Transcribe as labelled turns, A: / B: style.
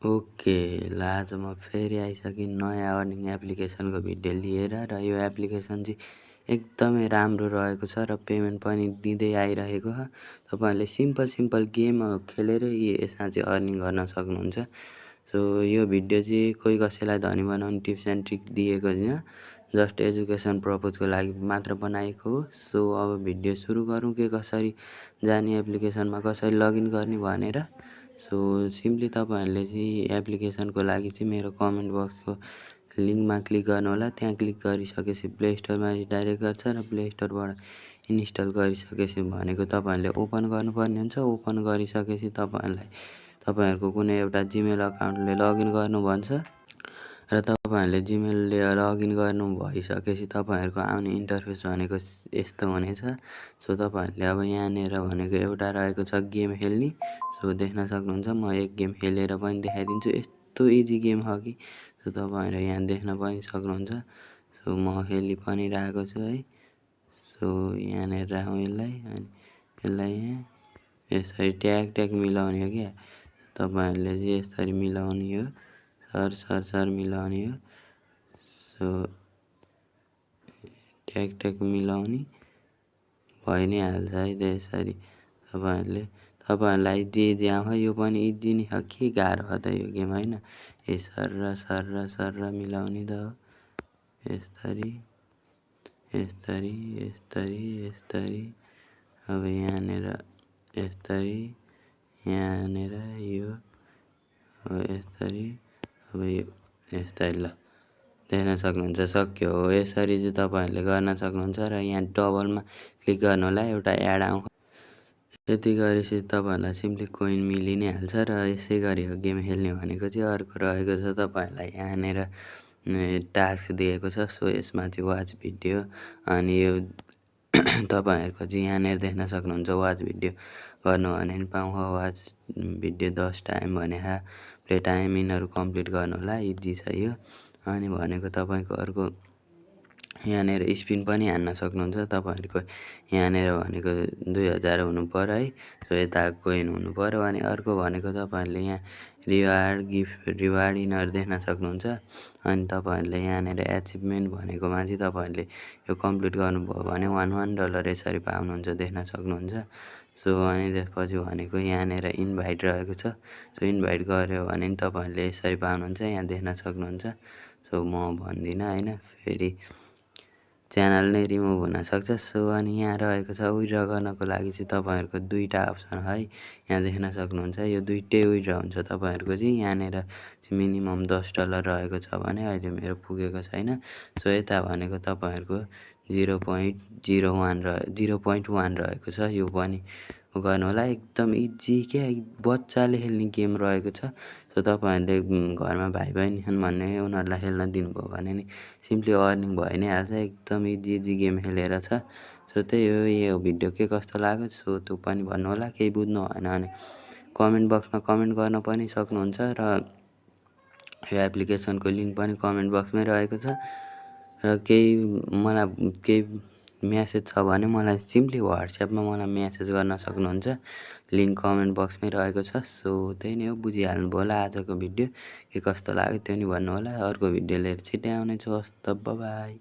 A: Okay ल आज म फेरि आइसकेँ नयाँ अर्निङ एप्लिकेसनको भिडियो लिएर र यो एप्लिकेसन चाहिँ एकदमै राम्रो रहेको छ र पेमेन्ट पनि दिँदै आइरहेको छ। तपाईँहरूले सिम्पल गेम खेलेरै यसमा चाहिँ अर्निङ गर्न सक्नुहुन्छ। सो यो भिडियो चाहिँ कोही कसैलाई धनी बनाउने टिप्स एन्ड ट्रिक दिएको छैन, जस्ट एजुकेसन पर्पजको लागि मात्र बनाएको हो। सो अब भिडियो सुरु गरौँ के कसरी जाने एप्लिकेसनमा कसरी लगइन गर्ने भनेर। सो सिम्पली तपाईँहरूले चाहिँ एप्लिकेसनको लागि चाहिँ मेरो कमेन्ट बक्सको लिङ्कमा क्लिक गर्नुहोला। त्यहाँ क्लिक गरिसकेपछि प्ले स्टोरमा रिडाइरेक्ट गर्छ र प्ले स्टोरबाट इन्स्टल गरिसकेपछि भनेको तपाईँहरूले ओपन गर्नुपर्ने हुन्छ। ओपन गरिसकेपछि तपाईँहरूको कुनै एउटा जिमेल अकाउन्टले लगइन गर्नु भन्छ र तपाईँहरूले जिमेलले लगइन गर्नु भइसकेपछि तपाईँहरूको आउने इन्टरफेस भनेको यस्तो हुनेछ। सो तपाईँहरूले अब यहाँनिर भनेको एउटा रहेको छ गेम खेल्ने। सो देख्न सक्नुहुन्छ, म एक गेम खेलेर पनि देखाइदिन्छु। यस्तो इजी गेम हो कि सो तपाईँहरू यहाँ देख्न पनि सक्नुहुन्छ। सो म खेलि पनि रहेको छु है। सो यहाँनिर राखौँ यसलाई, अनि यसलाई यहाँ यसरी ट्याग मिलाउने हो क्या। तपाईँहरूले चाहिँ यसरी मिलाउने हो, सर मिलाउने हो। सो ट्याग मिलाउने भइ नै हाल्छ है त्यसरी। तपाईँहरूलाई जे आउँछ यो पनि इजी नै हो, के गाह्रो हो त यो गेम होइन। यो सर मिलाउने त हो। यस्तरी अब यहाँनिर यहाँनिर यो यस्तरी, अब यो यस्तरी ल देख्न सक्नुहुन्छ। सक्यो हो, यसरी चाहिँ तपाईँहरूले गर्न सक्नुहुन्छ र यहाँ डबलमा क्लिक गर्नु होला, एउटा एड आउँछ। यति गरेपछि तपाईँहरूलाई सिम्पली कोइन मिलि नै हाल्छ र यसै गरी हो गेम खेल्ने भनेको चाहिँ। अर्को रहेको छ तपाईँहरूलाई यहाँनिर टास्क दिएको छ। सो यसमा चाहिँ वाच भिडियो, अनि यो तपाईँहरूको चाहिँ यहाँनिर देख्न सक्नुहुन्छ वाच भिडियो गर्नु भने पनि पाउँछ। वाच भिडियो 10 टाइम भनेको प्ले टाइम यिनीहरू कम्प्लिट गर्नु होला, इजी छ यो। अनि भनेको तपाईँको अर्को यहाँनिर स्पिन पनि हान्न सक्नुहुन्छ। तपाईँहरूको यहाँनिर भनेको 2000 हुनु पर्यो है। सो यता कोइन हुनु पर्यो। अनि अर्को भनेको तपाईँहरूले यहाँ रिवार्ड, गिफ्ट रिवार्ड यिनीहरू देख्न सक्नुहुन्छ। अनि तपाईँहरूले यहाँनिर एचिभमेन्ट भनेकोमा चाहिँ तपाईँहरूले यो कम्प्लिट गर्नुभयो भने $1 यसरी पाउनुहुन्छ, देख्न सक्नुहुन्छ। सो अनि त्यसपछि भनेको यहाँनिर इन्भाइट रहेको छ। सो इन्भाइट गऱ्यो भने तपाईँहरूले यसरी पाउनुहुन्छ, यहाँ देख्न सक्नुहुन्छ। सो म भन्दिनँ होइन, फेरि च्यानल नै रिमुभ हुनसक्छ। सो अनि यहाँ रहेको छ विथड्र गर्नको लागि चाहिँ तपाईँहरूको दुईवटा अप्सन है, यहाँ देख्न सक्नुहुन्छ। यो दुइटै विथड्र हुन्छ तपाईँहरूको चाहिँ। यहाँनिर मिनिमम $10 रहेको छ भने अहिले मेरो पुगेको छैन। सो यता भनेको तपाईँहरूको 0.1 रहेको छ। यो पनि गर्नु होला, एकदम इजी क्या, बच्चाले खेल्ने गेम रहेको छ। सो तपाईँहरूले घरमा भाइ बहिनी छन् भन्ने उनीहरूलाई खेल्न दिनुभयो भने नि सिम्पली अर्निङ भइ नै हाल्छ। एकदम इजी गेम खेलेर छ। सो त्यही हो, यो भिडियो के कस्तो लाग्यो सो त्यो पनि भन्नु होला। केही बुझ्नु भएन भने कमेन्ट बक्समा कमेन्ट गर्न पनि सक्नुहुन्छ र यो एप्लिकेसनको लिङ्क पनि कमेन्ट बक्समै रहेको छ। र केही म्यासेज छ भने मलाई सिम्पली वाट्सएपमा मलाई म्यासेज गर्न सक्नुहुन्छ। लिङ्क कमेन्ट बक्समै रहेको छ। सो त्यही नै हो, बुझिहाल्नुभयो होला आजको भिडियो के कस्तो लाग्यो त्यो नि भन्नु होला। अर्को भिडियो लिएर छिट्टै आउनेछु। हस् त, बाई।